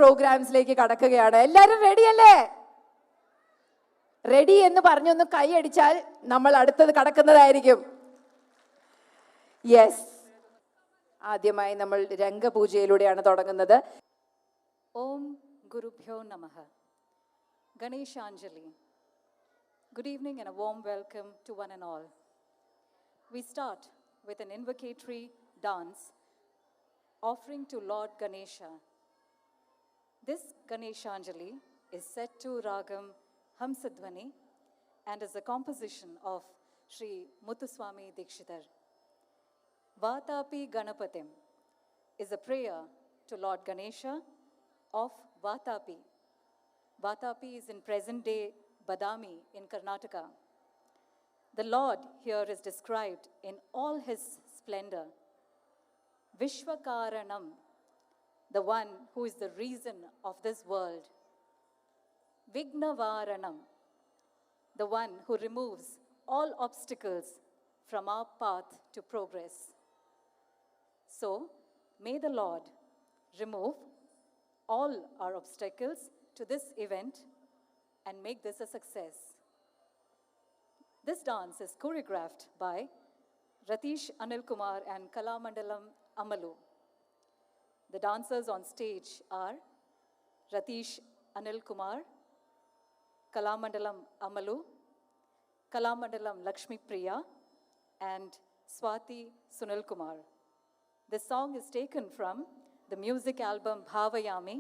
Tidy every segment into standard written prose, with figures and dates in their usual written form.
പ്രോഗ്രാംസിലേക്ക് കടക്കുകയാണ്. എല്ലാവരും റെഡിയല്ലേ? റെഡി എന്ന് പറഞ്ഞൊന്ന് കൈയടിച്ചാൽ നമ്മൾ അടുത്തത് കടക്കുന്നതായിരിക്കും. യെസ്, ആദ്യമായി നമ്മൾ രംഗപൂജയിലൂടെയാണ് തുടങ്ങുന്നത്. ഓം ഗുരുഭ്യോ നമഃ. Ganeshanjali. Good evening and a warm welcome to one and all. We start with an invocatory dance offering to Lord Ganesha. This Ganeshanjali is set to Ragam Hamsadhwani and is a composition of Sri Muthuswami Dikshitar. Vatapi Ganapatim is a prayer to Lord Ganesha of Vatapi. Vatapi is in present-day Badami in Karnataka. The Lord here is described in all his splendor. Vishwakaranam, the one who is the reason of this world. Vignavaranam, the one who removes all obstacles from our path to progress. So, may the Lord remove all our obstacles to this event and make this a success. This dance is choreographed by Ratish Anil Kumar and Kalamandalam Amalu. The dancers on stage are Ratish Anil Kumar, Kalamandalam Amalu, Kalamandalam Lakshmi Priya, and Swati Sunil Kumar. This song is taken from the music album Bhavayami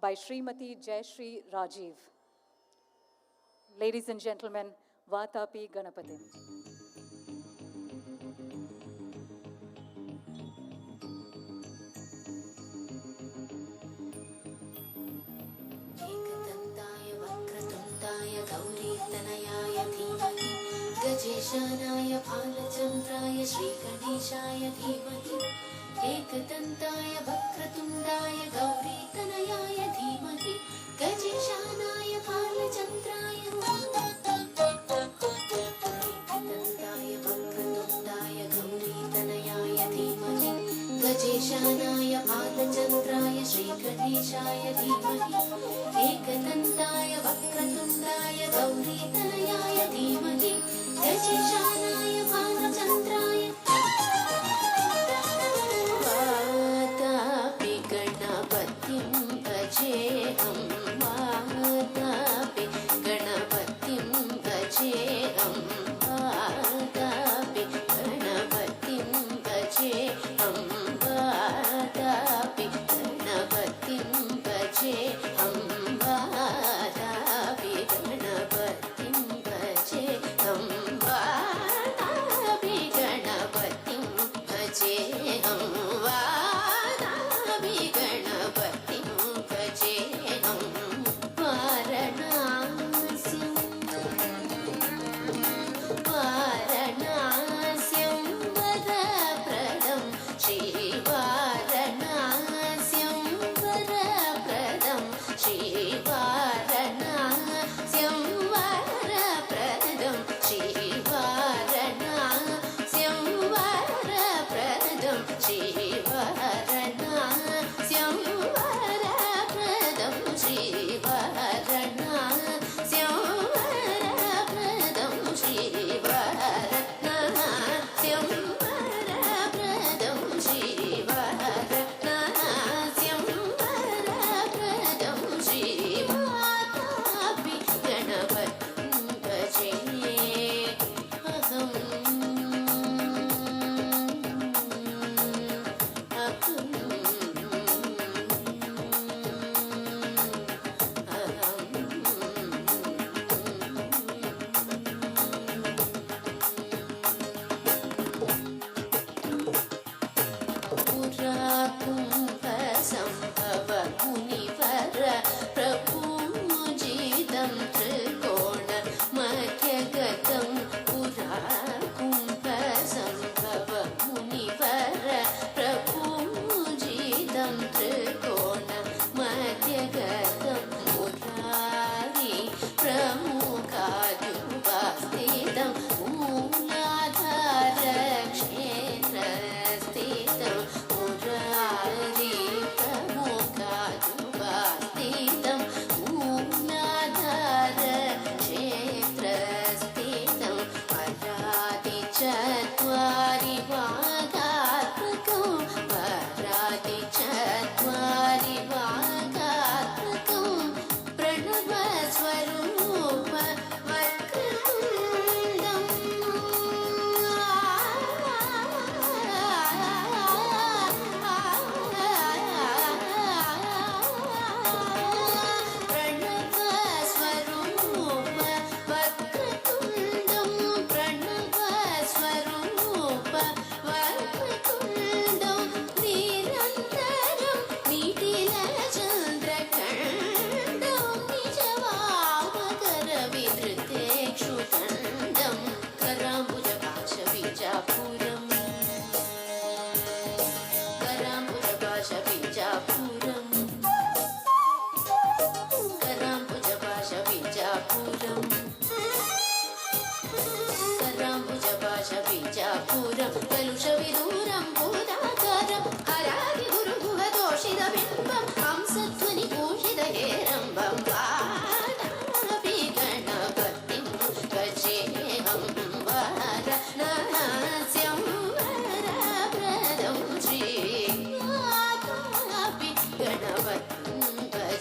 by Srimati Jayashree Rajiv. Ladies and gentlemen, Vatapi Ganapatim. एकदन्ताय वक्रतुण्डाय गौरीतनयाय धीमहि गजेशानाय भालचन्द्राय श्रीगणेशाय धीमहि एकदन्ताय वक्रतुण्डाय गौरीतनयाय धीमहि गजेशानाय भालचन्द्राय एकदन्ताय वक्रतुण्डाय गौरीतनयाय धीमहि गजेशानाय भालचन्द्राय श्रीगणेशाय धीमहि एकदन्ताय वक्रतुण्डाय गौरीतनयाय धीमहि गजेशानाय भालचन्द्राय वातापि गणपतिं भजेऽहं वातापि गणपतिं भजेऽहं वातापि गणपतिं भजेऽहं वातापि गणपतिं भजेऽहं वातापि गणपतिं भजेऽहं वातापि गणपतिं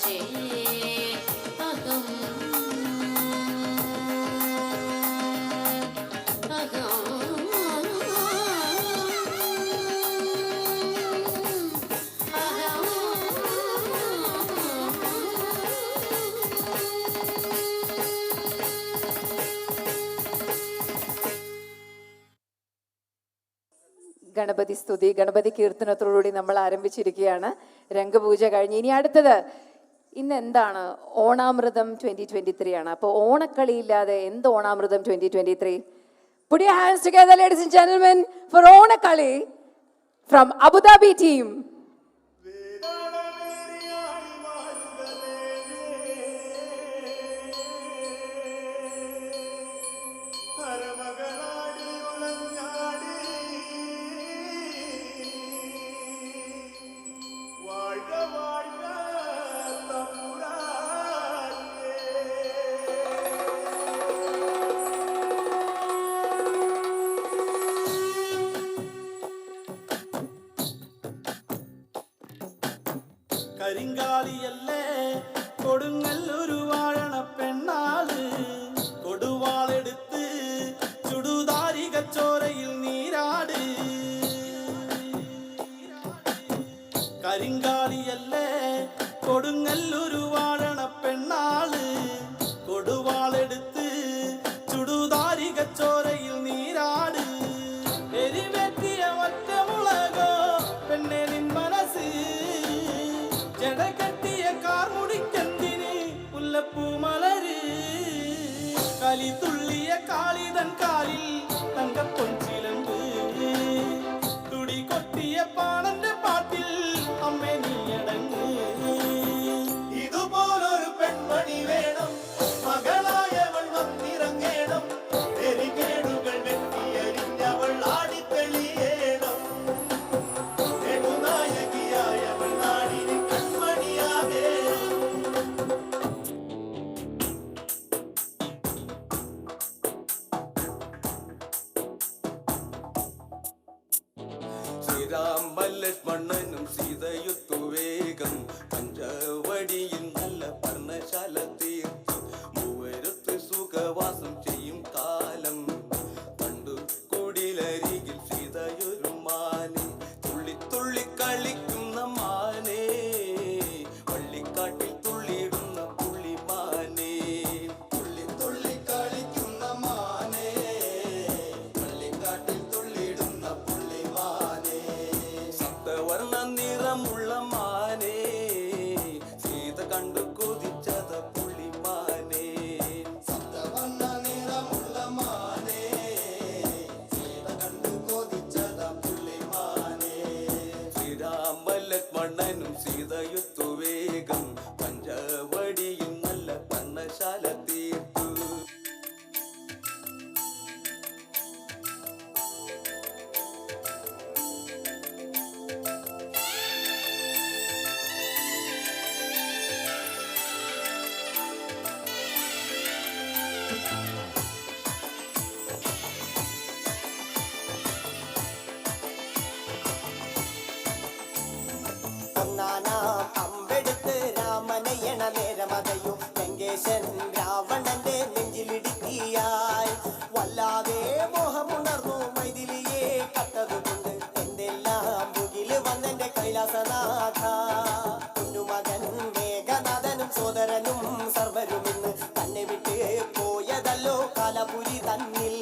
भजे अहम् ഗണപതി സ്തുതി, ഗണപതി കീർത്തനത്തോടുകൂടി നമ്മൾ ആരംഭിച്ചിരിക്കുകയാണ്. രംഗപൂജ കഴിഞ്ഞ് ഇനി അടുത്തത് ഇന്ന് എന്താണ്? ഓണാമൃതം 2023 ആണ്. അപ്പോൾ ഓണക്കളിയില്ലാതെ എന്ത് ഓണാമൃതം 2023? Put your hands together, ladies and gentlemen, for Onakkali from Abu Dhabi team. കരിങ്കാലിയല്ലേ കൊടുങ്ങല്ലൊരു വാഴണ പെണ്ണാള് കൊടുവാളെടുത്ത് ചുടുതാരികച്ചോരയിൽ Neerad. കരിങ്കാലിയല്ലേ കൊടുങ്ങല്ലൊരു വാഴണ പെണ്ണാള് കൊടുവാളെടുത്ത് ചുടുതാരികച്ചോരയിൽ Neerad. എരിവെറ്റിയ ഒറ്റമുളകോ പെണ്ണെ നിൻ മനസ്സ് ജടകെട്ടിയ കാർമുടിക്കെന്തിന് മുല്ലപ്പൂമലര്. കലി തുള്ളിയ കാളിതൻ കാലിൽ തങ്കപ്പൊൻചിലമ്പ് തുടി കൊട്ടിയ പാണന്റെ പാട്ടിൽ അമ്മേ നീയടങ്ങ്. ഇതുപോലൊരു പെൺമണി വേണം, മകളായവൾ വന്നിറങ്ങേണം, എരികേടുകൾ വെട്ടിയരിഞ്ഞവൾ ആടിത്തെളിയേണം, നെടുനായകിയായവൾ നാടിന് കൺമണിയാകേണം. ശ്രീരാമലക്ഷ്മണനും സീതയുത്തു വേഗം പഞ്ചവടിയിൽ നല്ല പർണശാല തീർത്തു മൂവരുത്ത് സുഖവാസം ചെയ്യും കാലം കണ്ടു. കുടിലരികിൽ സീതയൊരു മാനെ തുള്ളി തുള്ളി കളിക്കുന്ന മാനേ, വള്ളിക്കാട്ടിൽ തുള്ളിയിടുന്ന പുള്ളിമാനേ. തുള്ളി തുള്ളി കളിക്കുന്ന മാനേ, വള്ളിക്കാട്ടിൽ തുള്ളിയിടുന്ന പുള്ളിമാനേ. സപ്തവർണ്ണ നിറമുള്ള മാനേ, സീത കണ്ടു കൊതിച്ചത പുള്ളിമാനേ. സപ്തവർണ്ണ നിറമുള്ള മാനേ, സീത കണ്ടു കൊതിച്ചത പുള്ളിമാനേ. ശ്രീരാമലക്ഷ്മണനും സീതയുത്തു വേഗം പഞ്ചവടിയിൽ നല്ല പർണശാല തീർത്തു. അമ്പെടുത്ത് രാമനയണ നേരമതയും ലങ്കേശൻ രാവണന്റെ നെഞ്ചിലിടുക്കിയായി വല്ലാതെ മോഹമുണർന്നു മൈഥിലിയെ കട്ടതുകൊണ്ട് എന്തെല്ലാം മുകില് വന്നെന്റെ കൈലാസനാഥ. കുഞ്ഞുമകൻ മേഘനാഥനും സോദരനും സർവരും ഇന്ന് തന്നെ വിട്ട് പോയതല്ലോ കാലപുരി തന്നിൽ.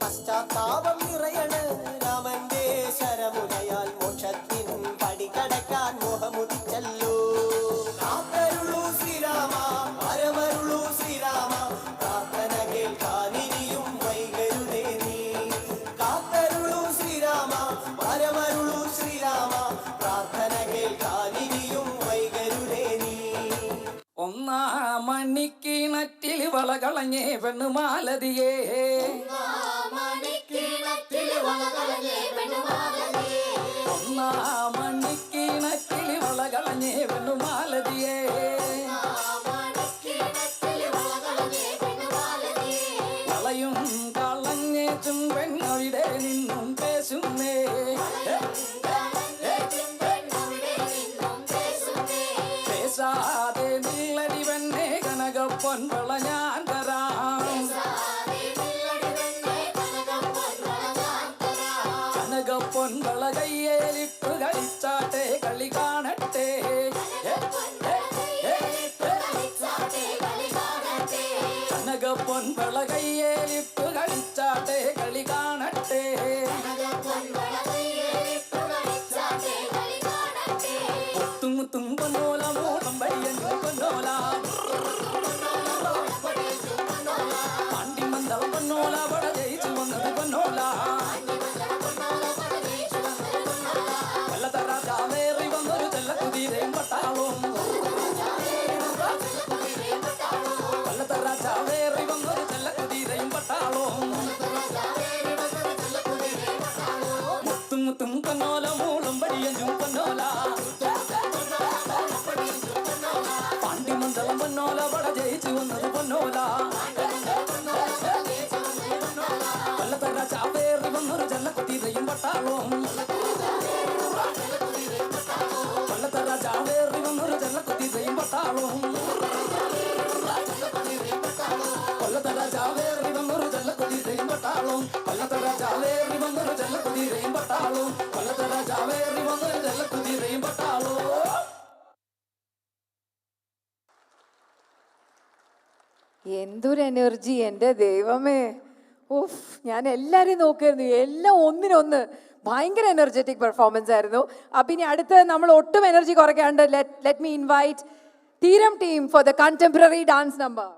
പശ്ചാത്താപം നിറയണ് രാമന്റെ ശരമുനയാൽ മോക്ഷത്തിൻ പടികടക്കാൻ മോഹമുദിച്ചല്ലോ. കാത്തരുളൂ ശ്രീരാമ, പരമരുളൂ ശ്രീരാമ, പ്രാർത്ഥന കേൾക്കാനിനിയും വൈകരുതേ നീ. കാത്തരുളൂ ശ്രീരാമ, പരമരുളൂ ശ്രീരാമ, പ്രാർത്ഥന കേൾക്കാനിനിയും വൈകരുതേ നീ. ഒന്നാം മണിക്കിണറ്റിൽ വളകളഞ്ഞേ പെണ്ണുമാലതിയേ, ഒന്നാം മണിക്കിണറ്റിൽ വളകളഞ്ഞേ പെണ്ണുമാലതിയേ. വളയും കളഞ്ഞേച്ചും പെണ്ണവിടെ നിന്നും പേശുന്നേ, പേശാതെ പൊൻവള ഞാൻ തരാം. കനക പൊൻവള കയ്യേലിട്ടു കളിച്ചാട്ടെ കളി കാണട്ടെ. കനക പൊൻവള കയ്യേലിട്ടു കളിച്ചാട്ടെ കളി കാണട്ടെ. മുത്തും പൊന്നോല മൂളം വഴിയഞ്ഞു പൊന്നോല പാണ്ടിമന്തളം പൊന്നോല വട ജയിച്ചു വന്നത് പൊന്നോല. കൊല്ലത്തെ രാജാവേറി വന്നൊരു ചെല്ലക്കുതിരയും പട്ടാളവും. കൊല്ലത്തെ രാജാവേറി വന്നൊരു ചെല്ലക്കുതിരയും പട്ടാളവും. മുത്തും പൊന്നോല മൂളം വഴിയഞ്ഞു പൊന്നോല പാണ്ടിമന്തളം പൊന്നോല വട ജയിച്ചു വന്നത് പൊന്നോല. കൊല്ലത്തെ രാജാവേറി വന്നൊരു ചെല്ലക്കുതിരയും പട്ടാളവും. കൊല്ലത്തെ രാജാവേറി വന്നൊരു ചെല്ലക്കുതിരയും പട്ടാളവും. കൊല്ലത്തെ രാജാവേറി വന്നൊരു ചെല്ലക്കുതിരയും പട്ടാളവും. കൊല്ലത്തെ രാജാവേറി വന്നൊരു ചെല്ലക്കുതിരയും പട്ടാളവും. കൊല്ലത്തെ രാജാവേറി വന്നൊരു ചെല്ലക്കുതിരയും പട്ടാളവും. എന്തൊരു എനർജി എൻ്റെ ദൈവമേ. ഓഫ്, ഞാൻ എല്ലാവരെയും നോക്കിയിരുന്നു, എല്ലാം ഒന്നിനൊന്ന് ഭയങ്കര എനർജറ്റിക് പെർഫോമൻസ് ആയിരുന്നു. അപ്പം ഇനി അടുത്ത് നമ്മൾ ഒട്ടും എനർജി കുറയ്ക്കാണ്ട് ലെറ്റ് മീ ഇൻവൈറ്റ് തീരം team for the contemporary dance number.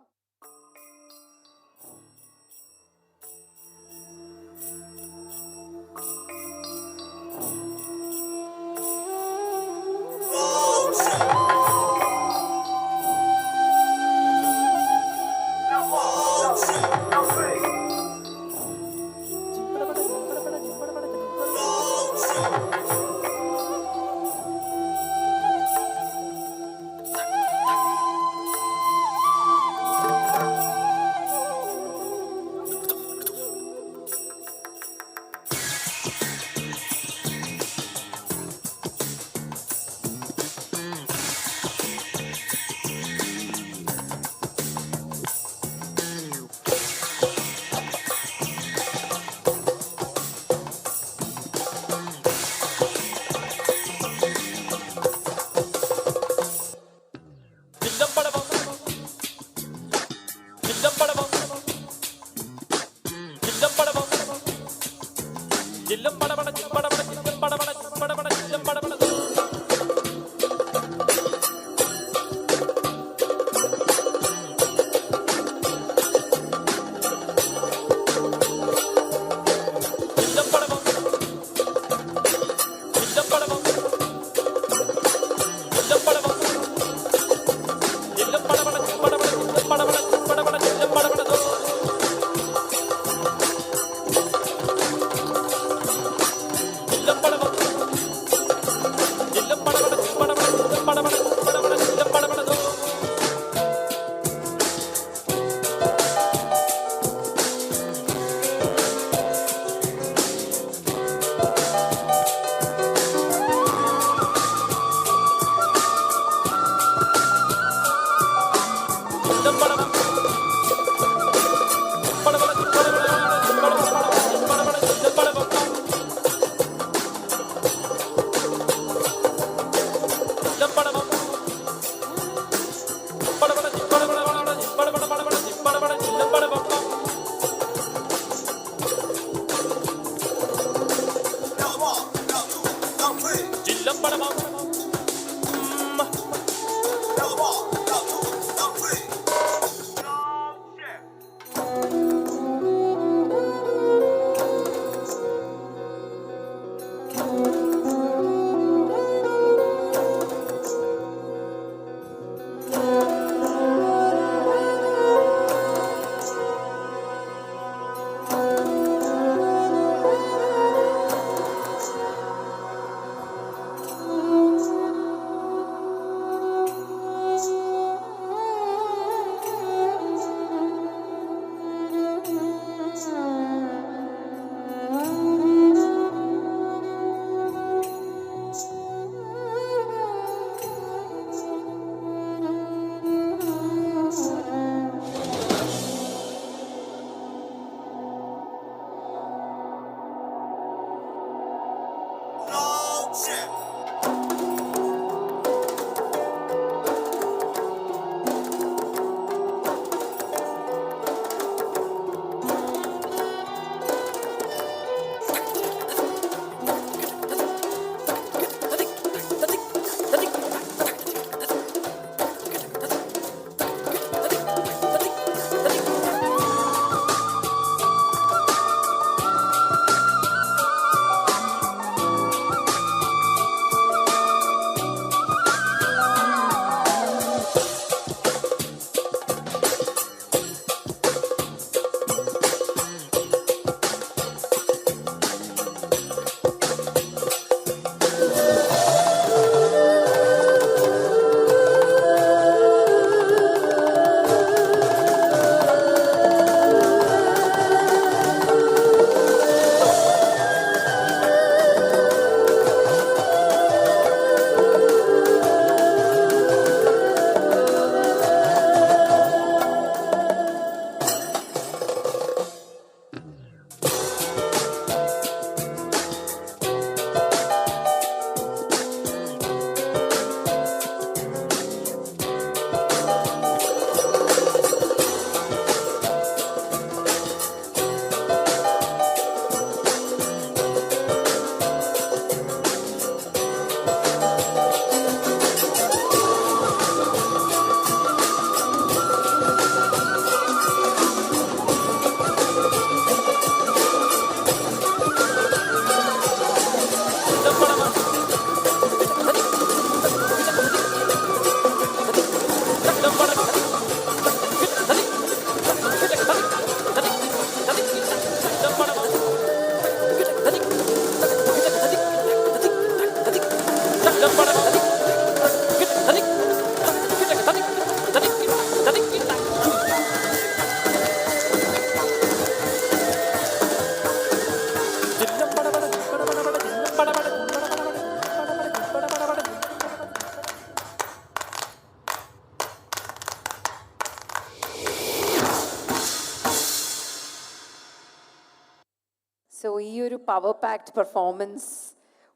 So ഈ ഒരു പവർ പാക്ഡ് പെർഫോമൻസ്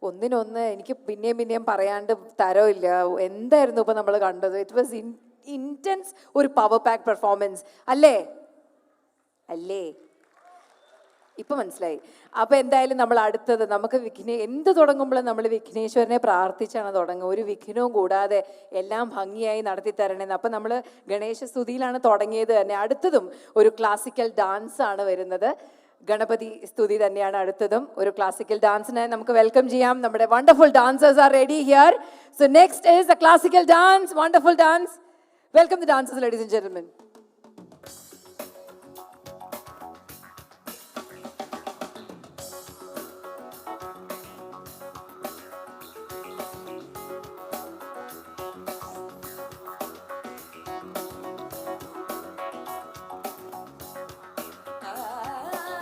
ഒന്നിനൊന്ന് എനിക്ക് പിന്നെയും പറയാണ്ട് തരമില്ല. എന്തായിരുന്നു ഇപ്പം നമ്മൾ കണ്ടത്? ഇറ്റ് വാസ് ഇൻറ്റൻസ് ഒരു പവർ പാക്ഡ് പെർഫോമൻസ് അല്ലേ? ഇപ്പം മനസ്സിലായി. അപ്പോൾ എന്തായാലും നമ്മൾ അടുത്തത് നമുക്ക് എന്ത് തുടങ്ങുമ്പോഴും നമ്മൾ വിഘ്നേശ്വരനെ പ്രാർത്ഥിച്ചാണ് തുടങ്ങുക. ഒരു വിഘ്നവും കൂടാതെ എല്ലാം ഭംഗിയായി നടത്തി തരണമെന്ന്. അപ്പം നമ്മൾ ഗണേശ സ്തുതിയിലാണ് തുടങ്ങിയത് തന്നെ. അടുത്തതും ഒരു ക്ലാസിക്കൽ ഡാൻസ് ആണ് വരുന്നത്. ഗണപതി സ്തുതി തന്നെയാണ് അടുത്തതും. ഒരു ക്ലാസിക്കൽ ഡാൻസിനെ നമുക്ക് വെൽക്കം ചെയ്യാം. നമ്മുടെ wonderful dancers are ready here. So next is A classical dance, wonderful dance. Welcome the dancers, ladies and gentlemen. Papa,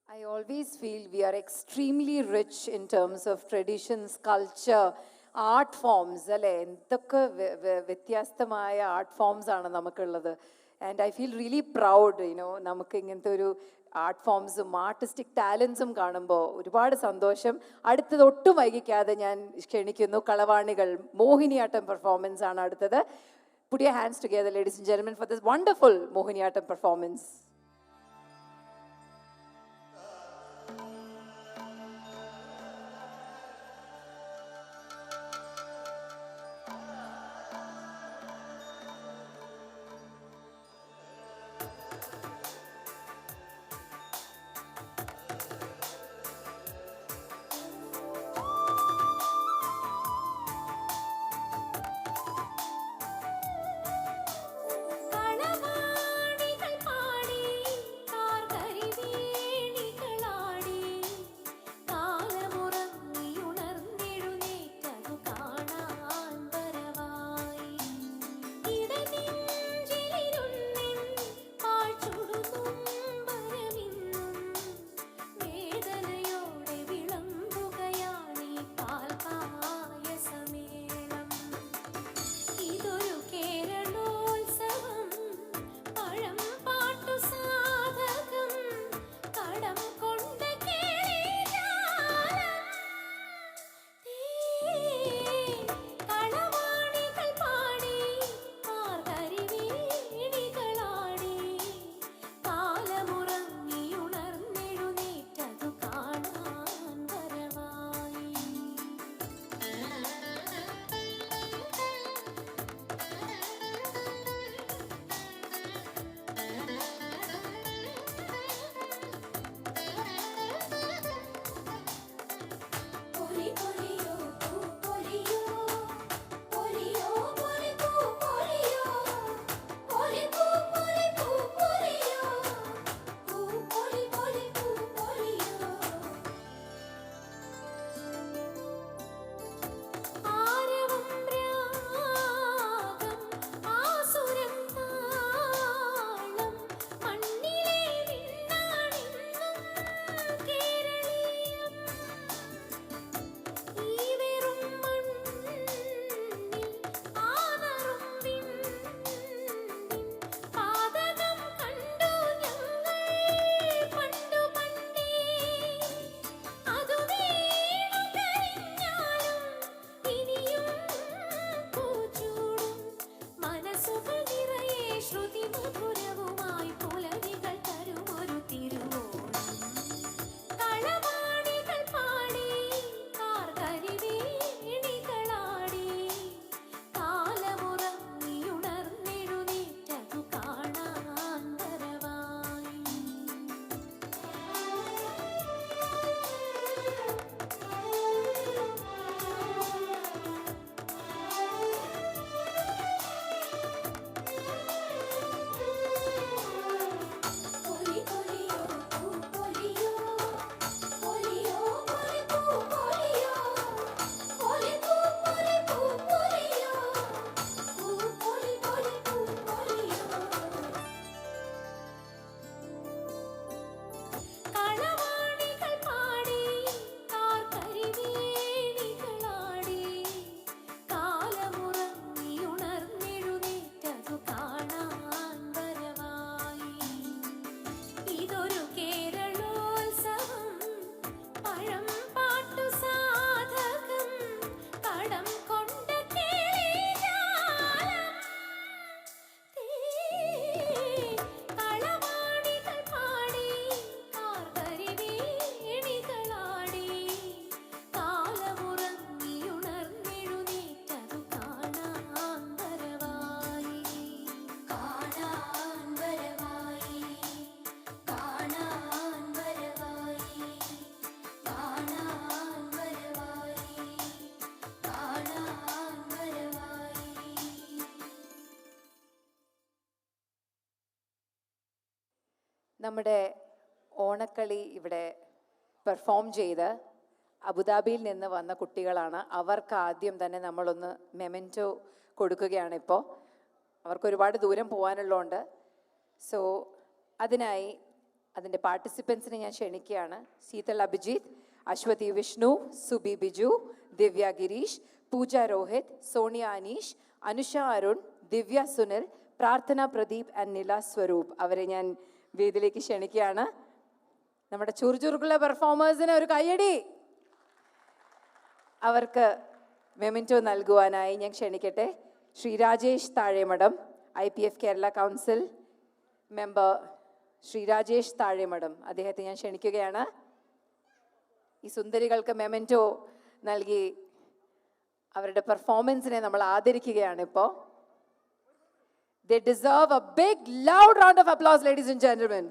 I always feel we are extremely rich in terms of traditions, culture, art forms, അല്ലേ? എന്തൊക്കെ വ്യത്യസ്തമായ art forms ആണ് നമുക്കുള്ളത്. And I feel really proud നമുക്ക് ഇങ്ങനത്തെ ഒരു art ഫോംസും artistic ടാലൻസും കാണുമ്പോൾ ഒരുപാട് സന്തോഷം. അടുത്തത് ഒട്ടും വൈകിക്കാതെ ഞാൻ ക്ഷണിക്കുന്നു കളവാണികൾ മോഹിനിയാട്ടം പെർഫോമൻസ് ആണ് അടുത്തത്. Put your hands together, ladies and gentlemen, for this wonderful Mohiniyattam performance. കളവാണികൾ പാടി നമ്മുടെ ഓണക്കളി ഇവിടെ പെർഫോം ചെയ്ത് അബുദാബിയിൽ നിന്ന് വന്ന കുട്ടികളാണ്. അവർക്ക് ആദ്യം തന്നെ നമ്മളൊന്ന് മെമെൻറ്റോ കൊടുക്കുകയാണ്. ഇപ്പോൾ അവർക്ക് ഒരുപാട് ദൂരം പോകാനുള്ളതുകൊണ്ട് സോ അതിനായി അതിൻ്റെ പാർട്ടിസിപ്പൻസിനെ ഞാൻ ക്ഷണിക്കുകയാണ്. ശീതൾ അഭിജിത്ത്, അശ്വതി വിഷ്ണു, സുബി ബിജു, ദിവ്യ ഗിരീഷ്, പൂജ രോഹിത്, സോണിയ അനീഷ്, അനുഷ അരുൺ, ദിവ്യ സുനിൽ, പ്രാർത്ഥന പ്രദീപ് ആൻഡ് നില സ്വരൂപ്. അവരെ ഞാൻ വേദിയിലേക്ക് ക്ഷണിക്കുകയാണ്. നമ്മുടെ ചുറുചുറുക്കുള്ള പെർഫോമേഴ്സിന് ഒരു കയ്യടി. അവർക്ക് മെമെൻറ്റോ നൽകുവാനായി ഞാൻ ക്ഷണിക്കട്ടെ Shri Rajesh Thazhemadam, IPF Kerala council member Shri Rajesh Thazhemadam, അദ്ദേഹത്തെ ഞാൻ ക്ഷണിക്കുകയാണ്. ഈ സുന്ദരികൾക്ക് മെമെൻറ്റോ നൽകി അവരുടെ പെർഫോമൻസിനെ നമ്മൾ ആദരിക്കുകയാണ് ഇപ്പോൾ. They deserve a big, loud round of applause, ladies and gentlemen.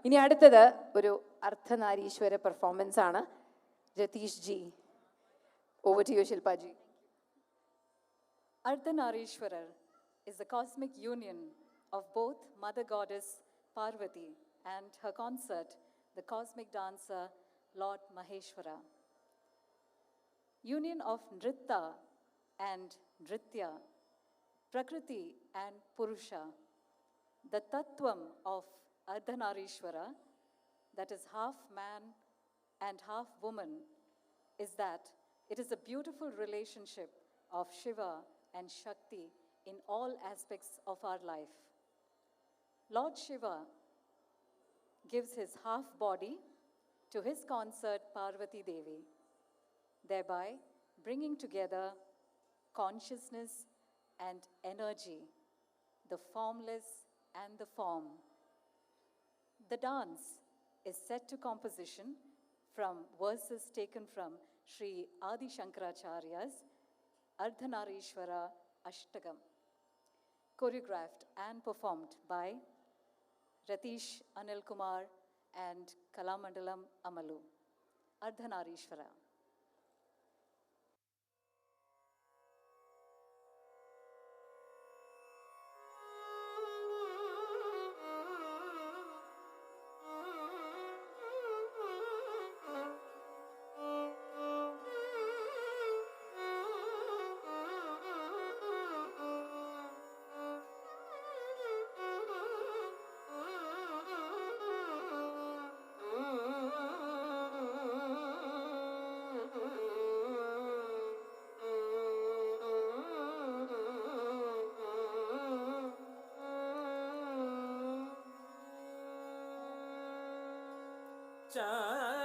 ഇനി അടുത്തത് ഒരു അർദ്ധനാരീശ്വര പെർഫോമൻസ് ആണ്. Ratheesh G, over to you, Shilpa ji. Ardhanarishwarar is the cosmic union of both Mother Goddess Parvati and her consort, the cosmic dancer Lord Maheshwara. Union of Nritta and Nritya, Prakriti and Purusha. The Tattvam of Ardhanarishwara, that is half man and half woman, is that it is a beautiful relationship of Shiva and Shakti in all aspects of our life. Lord Shiva gives his half body to his consort Parvati Devi, thereby bringing together consciousness and energy, the formless and the form. The dance is set to composition from verses taken from Sri Adi Shankaracharya's Ardhanarishwara Ashtagam, choreographed and performed by Ratish Anil Kumar and Kalamandalam Amalu. Ardhanarishwara.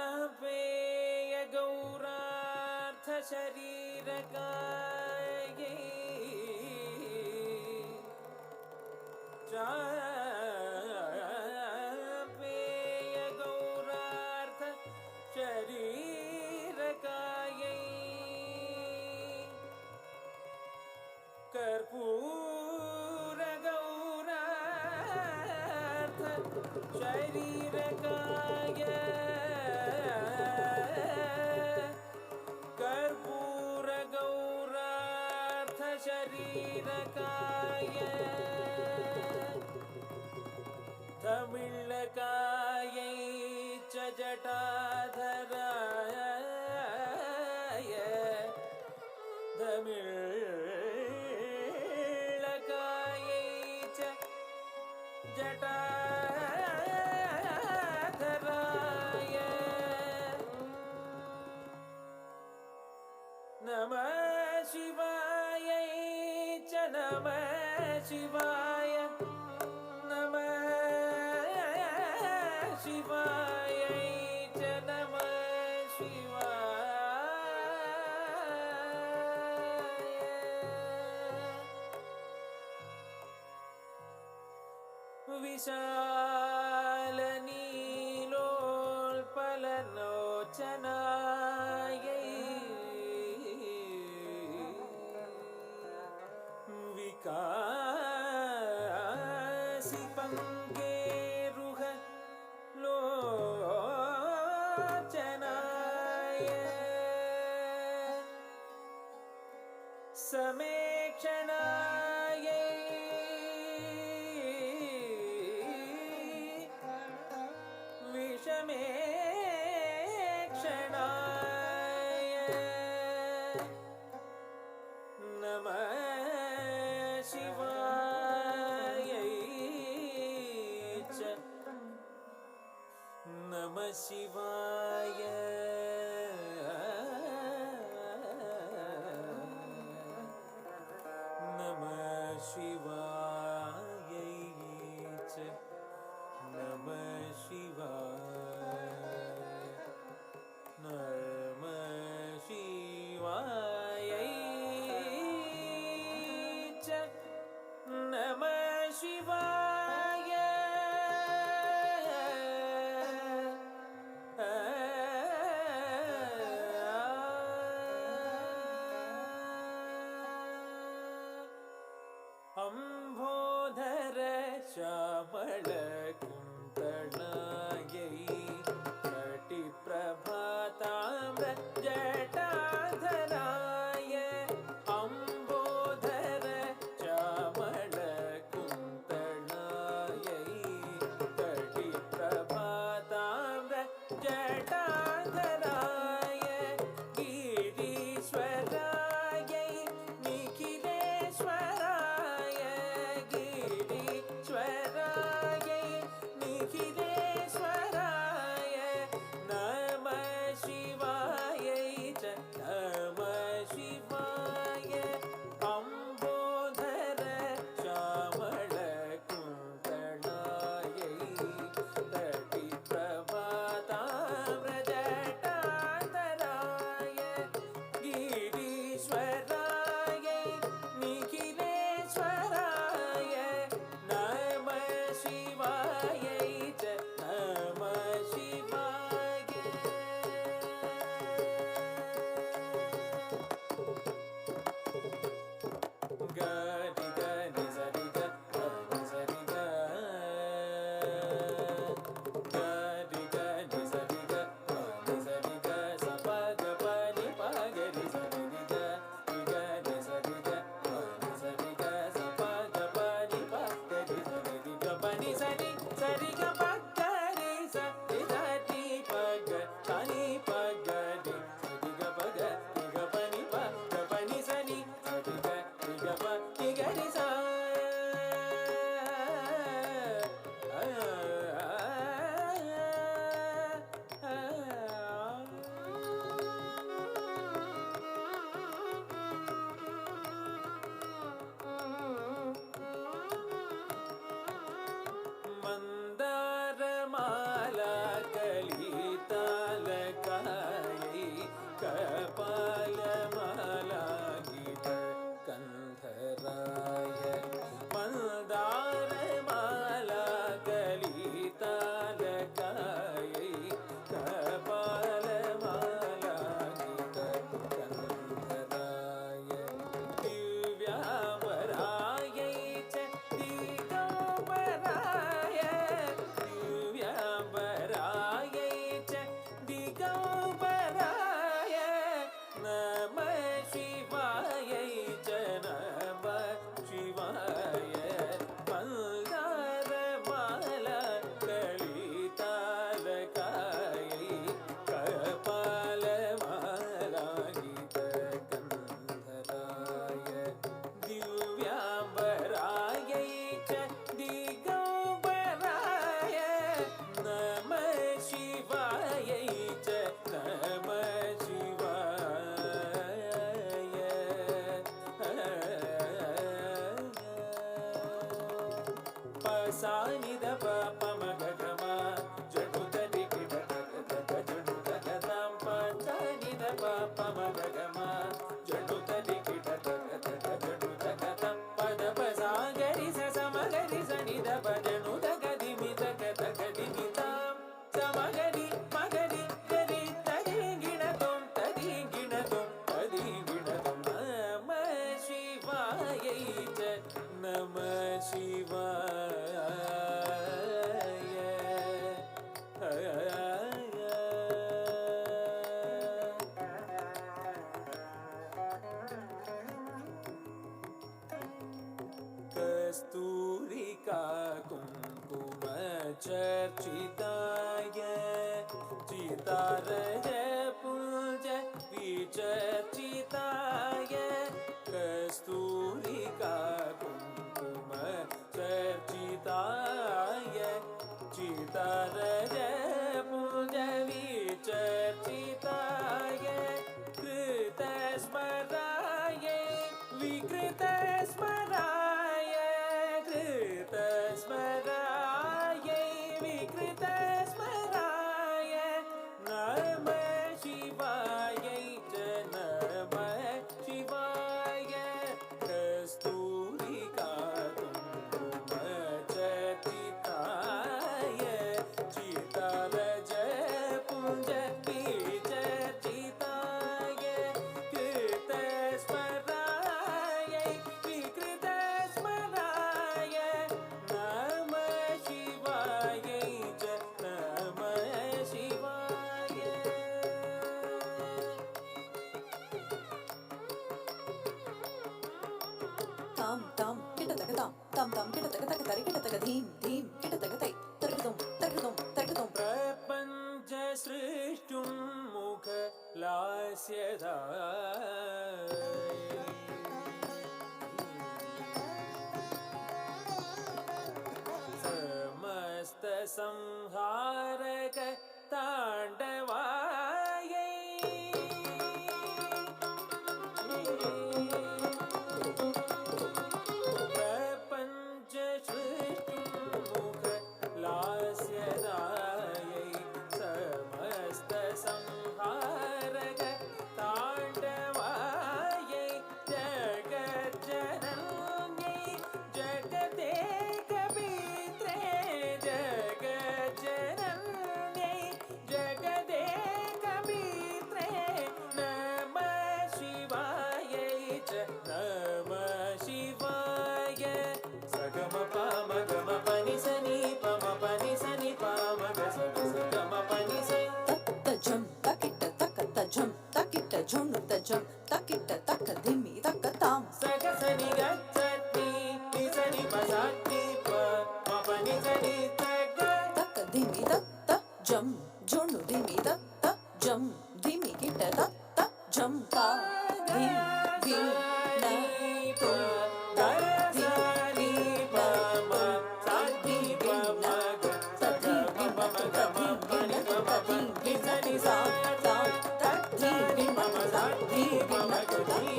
चापेय गौरार्थ शरीर काये चापेय गौरार्थ शरीर काये कर्पूर गौरार्थ शरीर काये शरीरकाय तमिळकायै च जटाधराय तमिळकायै च जटाधराय नमः शिवाय नमः शिवाय नमः शिवाय च नमः शिवाय विशाल नीलोत्पललोचनाय विकास Namah Shivaya. Namah Shivaya. Namah Shivaya. Namah Shivaya. Namah Shivaya. അംബോധര Shyamala കുന്തളായൈ കടിപ്രഭാതാമ്ര ജടാധരായ അംബോധര Shyamala കുന്തളായൈ കടിപ്രഭാതാമ്ര ജടാധരായ ഗിരീശ്വരായൈ നിഖിലേശ്വരായ ഗിരീശ്വരായൈ നിഖിലേശ്വരായ നമഃ ശിവായൈ ച നമഃ ശിവായ അംബോധര ശ്യാമള കുന്തളായൈ തടിപ്രഭാതാമ്ര ജടാധരായ ഗിരീശ്വരായൈ നിഖിലേശ്വരായ നമഃ ശിവായൈ ച നമഃ ശിവായ ഗരി ഗരി സരി ഗ ഗരി സരി ഗ ഗരി ഗരി സരി ഗ ഗരി സരി ഗ സപ ഗ പ നി പ ഗരി സരി ഗ ഗരി സരി ഗ ഗരി സരി ഗ സപ ഗ പ നി പ ഗരി സരി ഗ പ നി സരി സരി ഗ പ ഗരി സരി സരി പ ഗ ത നി പ ഗരി സരി ഗ പ ഗ പ നി പ നി സരി സരി ഗ ഗ പ നി ഗരി സ മന്ദാരമാല കലിതാലകായൈ കപാലമാല ഗീത കന്ധരായ മന്ദാരമാല കലിതാലകായൈ കപാലമാല ഗീത കന്ധരായ ദിവ്യാംബരായൈ ച ദിഗംബരായ ദിവ്യാംബരായൈ ച ദിഗംബരായ നമഃ ശിവായൈ ച നമഃ ശിവായ മന്ദാരമാല കളിതാലകായൈ കപാലമാല ഗീത ഗന്ധരായ ദിവ്യാംബരായൈ ച ദിഗംബരായ നമഃ ശിവായൈ ച നമഃ ശിവായ പസാനിദ പമഗഗമ ജടുതരി കിടതക ജടുതകദം പസാനിദ പമഗഗമ ജടുതരി കിടതക ജടുതകദം പദ പസാഗരി സമഗരി സനിദ പജനുതകദി മിതകദി മിതം സമഗരി മഗരി ഗരി തരി ഗിണതും തരി ഗിണതും തരി ഗിണതും നമഃ ശിവായൈ ച നമഃ ശിവായ കസ്തൂരികാ കുങ്കുമ ചർച്ചിതായ ചിതാരജ പുഞ്ച വിചർച്ചിതായ കസ്തൂരികാ കുങ്കുമ ചർച്ചിതായ ചിതാരജ പുഞ്ച tam tam kita taka tam tam tam kita taka taka tari kita taka dhim dhim kita taka tai tarkadum tarkadum tarkadum प्रपञ्च सृष्टुं मुखलास्यधाय समस्तसंहारक ताण्डवायै प्रपञ्च सृष्टुं मुखलास्यधायै समस्तसंहारक ताण्डवायै जगज्जनन्यै जगदेकपित्रे जगज्जनन्यै जगदेकपित्रे नमः शिवायै च नमः शिवाय सगमपमगमपनिसनि पमपनिसनि पमगसगमपनिसनि tajam takita takata jam takita jonu tajam takita takadimi takatam सगसनि गच्छति निसनि पसति पमपनिसनि तग takadimi tatta jam jonu dimi tatta jam dimi kita tatta jam ta dim dim na tu ta गरसनि पम सति पमग सगमपमगमपनि पमपनिसनि सा तत्सनि पम सति पमगनि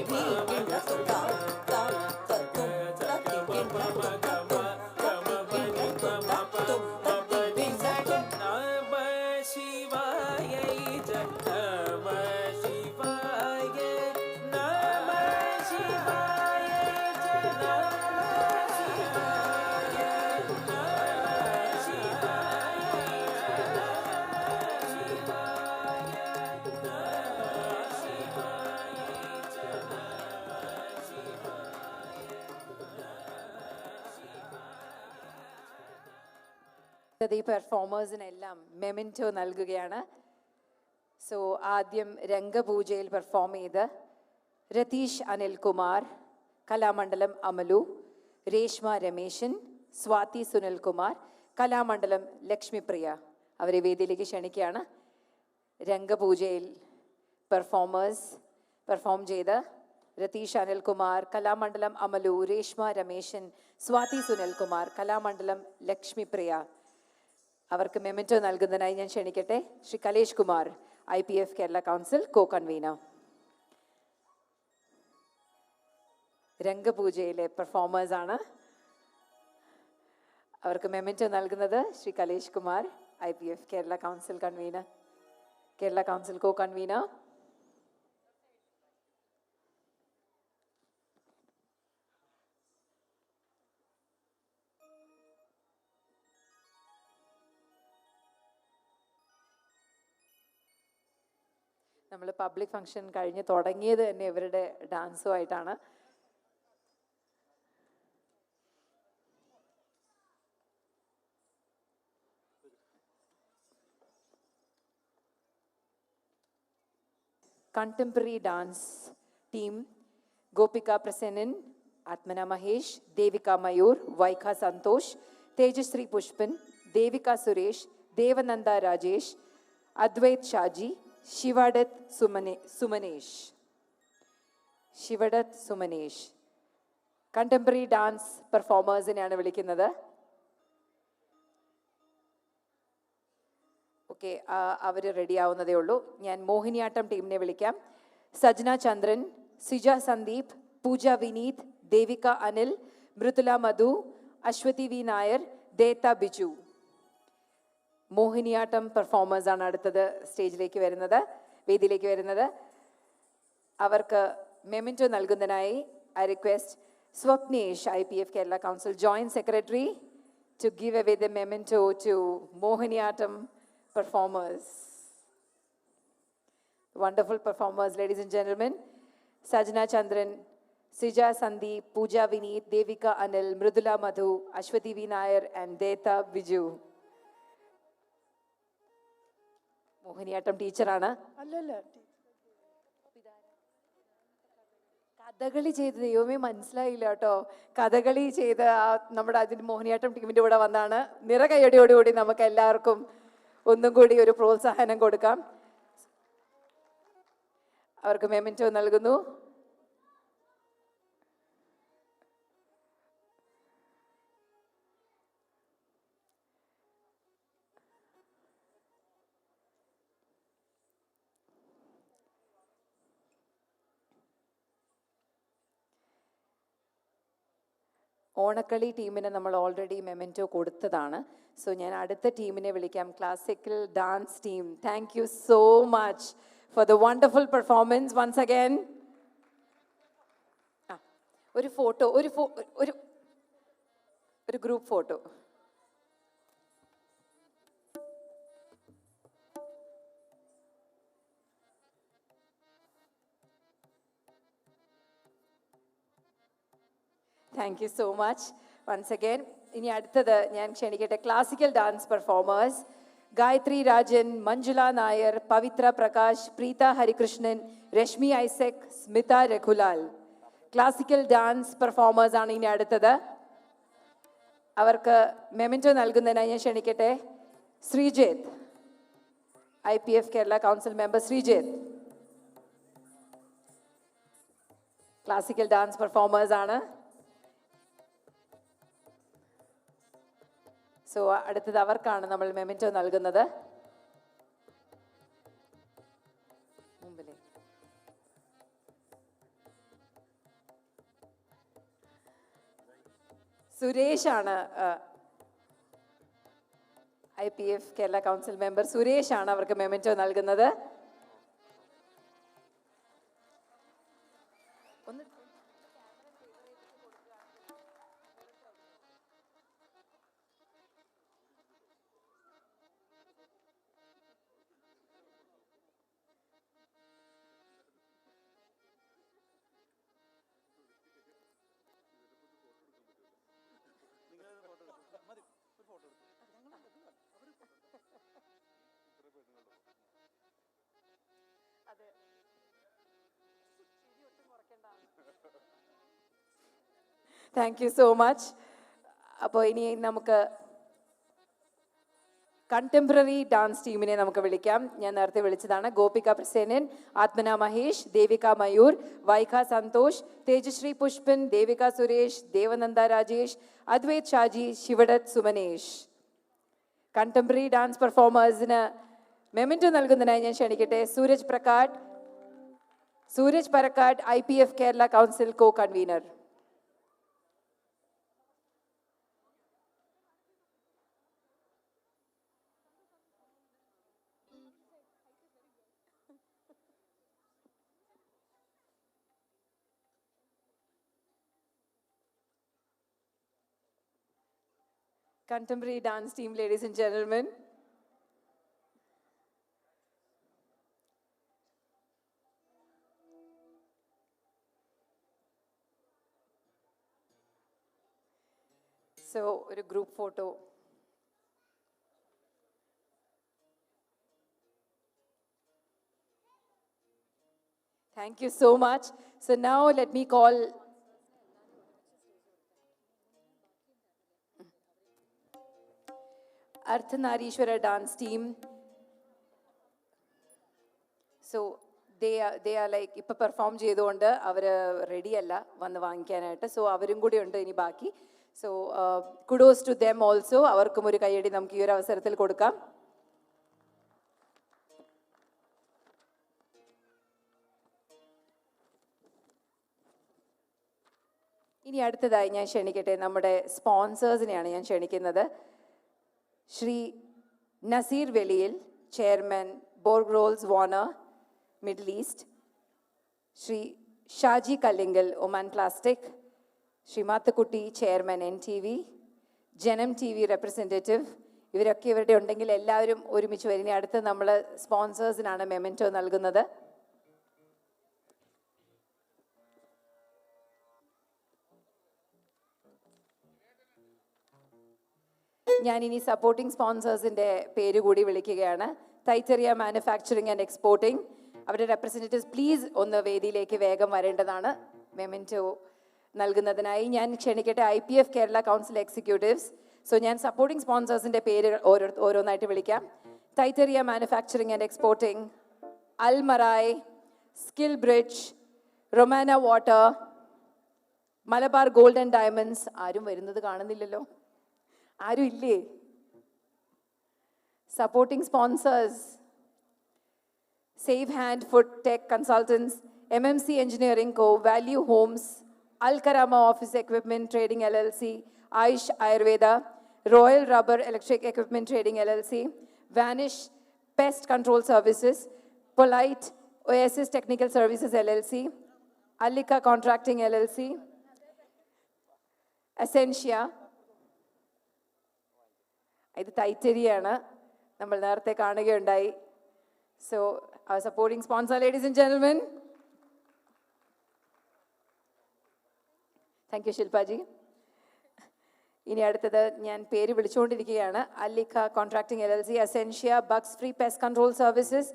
ഈ പെർഫോമേഴ്സിനെല്ലാം മെമെൻറ്റോ നൽകുകയാണ്. സോ ആദ്യം രംഗപൂജയിൽ പെർഫോം ചെയ്ത് രതീഷ് അനിൽകുമാർ, കലാമണ്ഡലം അമലു, രേഷ്മ രമേശൻ, സ്വാതി സുനിൽകുമാർ, കലാമണ്ഡലം ലക്ഷ്മിപ്രിയ അവരെ വേദിയിലേക്ക് ക്ഷണിക്കുകയാണ്. രംഗപൂജയിൽ പെർഫോം ചെയ്ത് രതീഷ് അനിൽകുമാർ, കലാമണ്ഡലം അമലു, രേഷ്മ രമേശൻ, സ്വാതി സുനിൽകുമാർ, കലാമണ്ഡലം ലക്ഷ്മിപ്രിയ അവർക്ക് മെമെൻറ്റോ നൽകുന്നതിനായി ഞാൻ ക്ഷണിക്കട്ടെ Shri Kalesh Kumar, IPF Kerala council co convener. രംഗപൂജയിലെ പെർഫോമേഴ്സാണ്. അവർക്ക് മെമെൻറ്റോ നൽകുന്നത് Shri Kalesh Kumar, IPF Kerala council convener, Kerala council co convener. നമ്മൾ പബ്ലിക് ഫംഗ്ഷൻ കഴിഞ്ഞ് തുടങ്ങിയത് തന്നെ ഇവരുടെ ഡാൻസുമായിട്ടാണ്. Contemporary dance team Gopika Prasannan, Athmana Mahesh, Devika Mayur, Vaikha Santhosh, Tejashree Pushpan, Devika Suresh, Devananda Rajesh, Advaith Shaji, Sivadath Sumanesh contemporary dance പെർഫോമേഴ്സിനെയാണ് വിളിക്കുന്നത്. ഓക്കെ, അവർ റെഡി ആവുന്നതേ ഉള്ളൂ. ഞാൻ മോഹിനിയാട്ടം ടീമിനെ വിളിക്കാം. സജ്ന ചന്ദ്രൻ, സിജ സന്ദീപ്, പൂജ വിനീത്, ദേവിക അനിൽ, മൃദുല മധു, അശ്വതി വി നായർ, ദേത്ത ബിജു. മോഹിനിയാട്ടം പെർഫോമേഴ്സാണ് അടുത്തത് വേദിയിലേക്ക് വരുന്നത്. അവർക്ക് മെമെൻറ്റോ നൽകുന്നതിനായി I request Swapnesh, IPF Kerala council joint secretary, to give away the memento to Mohiniyattam performers. Wonderful performers, ladies and gentlemen. Sajna Chandran, Sija Sandeep, Pooja Vineet, Devika Anil, Mridula Madhu, Ashwati V. Nair, and Deta Biju. Mohiniyattam ടീച്ചറാണ്. കഥകളി ചെയ്ത് ദൈവമേ മനസ്സിലായില്ല കേട്ടോ. കഥകളി ചെയ്ത് നമ്മുടെ അതിന് മോഹിനിയാട്ടം ടീമിൻ്റെ കൂടെ വന്നാണ്. നിറകയ്യടിയോടുകൂടി നമുക്ക് എല്ലാവർക്കും ഒന്നും കൂടി ഒരു പ്രോത്സാഹനം കൊടുക്കാം. അവർക്ക് മെമൻറ്റോ നൽകുന്നു. ഓണക്കളി ടീമിന് നമ്മൾ ഓൾറെഡി മെമൻറ്റോ കൊടുത്തതാണ്. സോ ഞാൻ അടുത്ത ടീമിനെ വിളിക്കാം. Classical dance team, thank you so much for the wonderful performance once again. ഒരു ഫോട്ടോ, ഒരു group photo. Thank you so much once again. ഇനി അടുത്തത് ഞാൻ ക്ഷണിക്കട്ടെ classical dance performers. Gayathri Rajan, Manjula Nair, Pavithra Prakash, Preetha Harikrishnan, Reshmi Isaac, Smitha രഘുലാൽ. ക്ലാസിക്കൽ ഡാൻസ് പെർഫോമേഴ്സ് ആണ് ഇനി അടുത്തത്. അവർക്ക് മെമൻറ്റോ നൽകുന്നതിനായി ഞാൻ ക്ഷണിക്കട്ടെ Sreejeth, IPF Kerala council member Sreejeth. Classical dance performers ആണ്. സോ അടുത്തത് അവർക്കാണ് നമ്മൾ മെമൻറ്റോ നൽകുന്നത്. സുരേഷാണ്, IPF കേരള കൗൺസിൽ മെമ്പർ സുരേഷാണ് അവർക്ക് മെമൻറ്റോ നൽകുന്നത്. Thank you so much. അപ്പോൾ ഇനി നമുക്ക് കണ്ടംപററി ഡാൻസ് ടീമിനെ നമുക്ക് വിളിക്കാം. ഞാൻ നേരത്തെ വിളിച്ചതാണ്. ഗോപിക പ്രസേനൻ, ആത്മന മഹേഷ്, ദേവിക മയൂർ, വൈഖ സന്തോഷ്, തേജശ്രീ പുഷ്പൻ, ദേവിക സുരേഷ്, ദേവനന്ദ രാജേഷ്, അദ്വൈത് ഷാജി, ശിവദത്ത് സുമനേഷ്. കണ്ടംപററി ഡാൻസ് പെർഫോമേഴ്സിന് മെമൻറ്റോ നൽകുന്നതിനായി ഞാൻ ക്ഷണിക്കട്ടെ Sooraj Parakkad, IPF Kerala council co convener. Contemporary dance team, ladies and gentlemen. So, a group photo. Thank you so much. So now let me call Ardhanarishwara dance team. So they are like ഇപ്പൊ perform ചെയ്തുകൊണ്ട് അവർ ready അല്ല വന്ന് വാങ്ങിക്കാനായിട്ട്. So അവരും കൂടി ഉണ്ട് ഇനി ബാക്കി. So kudos to them also. അവർക്കും ഒരു കൈയടി നമുക്ക് ഈ ഒരു അവസരത്തിൽ കൊടുക്കാം. ഇനി അടുത്തതായി ഞാൻ ക്ഷണിക്കട്ടെ നമ്മുടെ സ്പോൺസേഴ്സിനെയാണ് ഞാൻ ക്ഷണിക്കുന്നത്. Shri Naseer Veliyil, chairman Borg Rolls Warner Middle East. Shri Shaji Kallingal, Oman plastic. Shri Mathukutty, chairman NTV, Janam TV representative. ഇവരൊക്കെ ഇവരുടെ ഉണ്ടെങ്കിൽ എല്ലാവരും ഒരുമിച്ച് വരും. അടുത്ത് നമ്മൾ സ്പോൺസേഴ്സിനാണ് മെമൻറ്റോ നൽകുന്നത്. ഞാനിനി സപ്പോർട്ടിംഗ് സ്പോൺസേഴ്സിൻ്റെ പേര് കൂടി വിളിക്കുകയാണ്. തൈറ്ററിയ മാനുഫാക്ചറിങ് ആൻഡ് എക്സ്പോർട്ടിംഗ്. അവരുടെ റെപ്രസെൻറ്റേറ്റീവ്സ് പ്ലീസ് ഒന്ന് വേദിയിലേക്ക് വേഗം വരേണ്ടതാണ്. മെമെൻറ്റോ നൽകുന്നതിനായി ഞാൻ ക്ഷണിക്കട്ടെ IPF Kerala council executives. So ഞാൻ സപ്പോർട്ടിംഗ് സ്പോൺസേഴ്സിൻ്റെ പേര് ഓരോന്നായിട്ട് വിളിക്കാം. ടൈറ്ററിയ manufacturing and exporting, Almarai, skill bridge, Romana water, Malabar gold and diamonds. ആരും വരുന്നത് കാണുന്നില്ലല്ലോ, ആരും ഇല്ലേ? Supporting sponsors save hand food tech consultants, MMC engineering co, value homes, Al Karama office equipment trading LLC, Ayush Ayurveda, royal rubber electric equipment trading LLC, vanish pest Control services, polite OSS technical services LLC, അല്ലിക്ക contracting LLC, അസെൻഷ്യ. ഇത് ടൈറ്റരിയാണ്, നമ്മൾ നേരത്തെ കാണുകയുണ്ടായി. So our supporting sponsor, ladies and gentlemen. Thank you, ശില്പാജി. ഇനി അടുത്തത് ഞാൻ പേര് വിളിച്ചുകൊണ്ടിരിക്കുകയാണ്. അല്ലിക്ക contracting LLC, അസെൻഷ്യ, Bugs Free Pest Control services,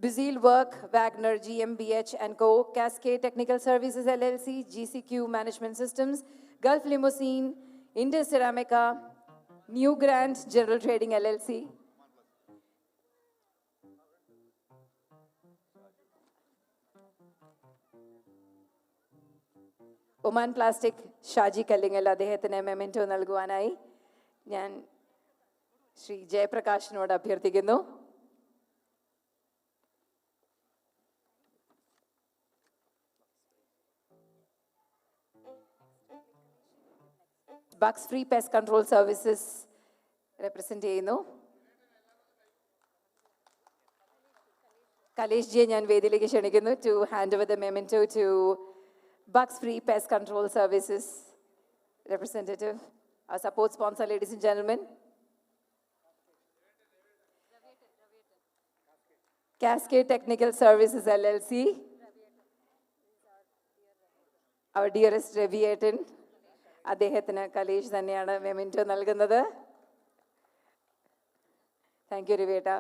ബിസീൽ work, Wagner, GmbH and Co, cascade technical services LLC, GCQ management systems, Gulf ലിമോസീൻ, Indus സെറാമിക്ക, new grand general trading LLC, Oman plastic, Shaji Kallingal. അദ്ദേഹത്തിന് memento നൽകുവാനായി ഞാൻ ശ്രീ ജയപ്രകാശിനോട് അഭ്യർത്ഥിക്കുന്നു. Bugs Free Pest Control Services represent ചെയ്യുന്നു. കലേഷ് ജിയെ ഞാൻ വേദിയിലേക്ക് ക്ഷണിക്കുന്നു to hand over the memento to Bugs Free Pest Control Services representative, our support sponsor, ladies and gentlemen. Cascade Technical Services LLC, our dearest Reviatin. അദ്ദേഹത്തിന് കലേഷ് തന്നെയാണ് memento നൽകുന്നത്. Thank you രവിയേട്ട.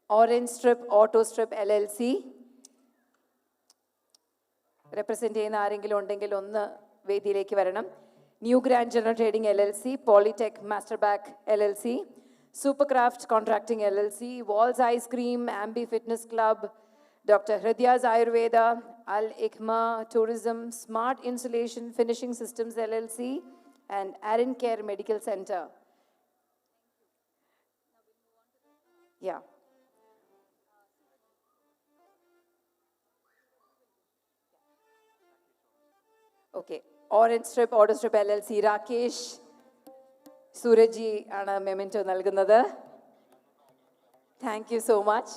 Orange Strip Auto Strip LLC represent ചെയ്യുന്ന ആരെങ്കിലും ഉണ്ടെങ്കിൽ ഒന്ന് വേദിയിലേക്ക് വരണം. New grand general trading LLC, polytech master back LLC, super craft contracting LLC, walls ice cream, ആംബി fitness club, doctor ഹൃദ്യാസ് Ayurveda, Al ഇഖ്മ tourism, smart insulation finishing systems LLC and ആരൻ care medical centre. Yeah okay. Orange strip auto strip LLC, Rakesh സൂരജി ആണ് memento നൽകുന്നത്. Thank you so much.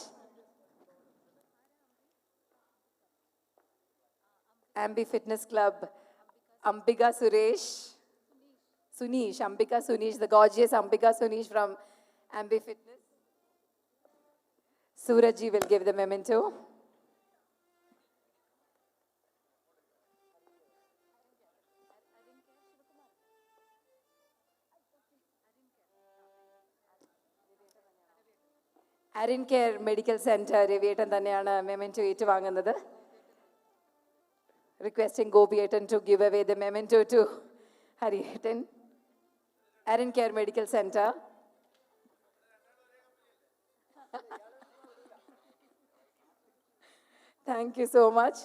ആംബി fitness club, Ambika Suresh, Suneesh, Ambika Suneesh, the gorgeous Ambika Sunish from Ambi Fitness. Suraji will give the memento. അരിൻ care medical centre രവിയേട്ടൻ തന്നെയാണ് memento ഏറ്റുവാങ്ങുന്നത്. Requesting ഗോപിയേട്ടൻ to give away the memento to ഹരിയേട്ടൻ. അരിൻ care medical centre. Thank you so much.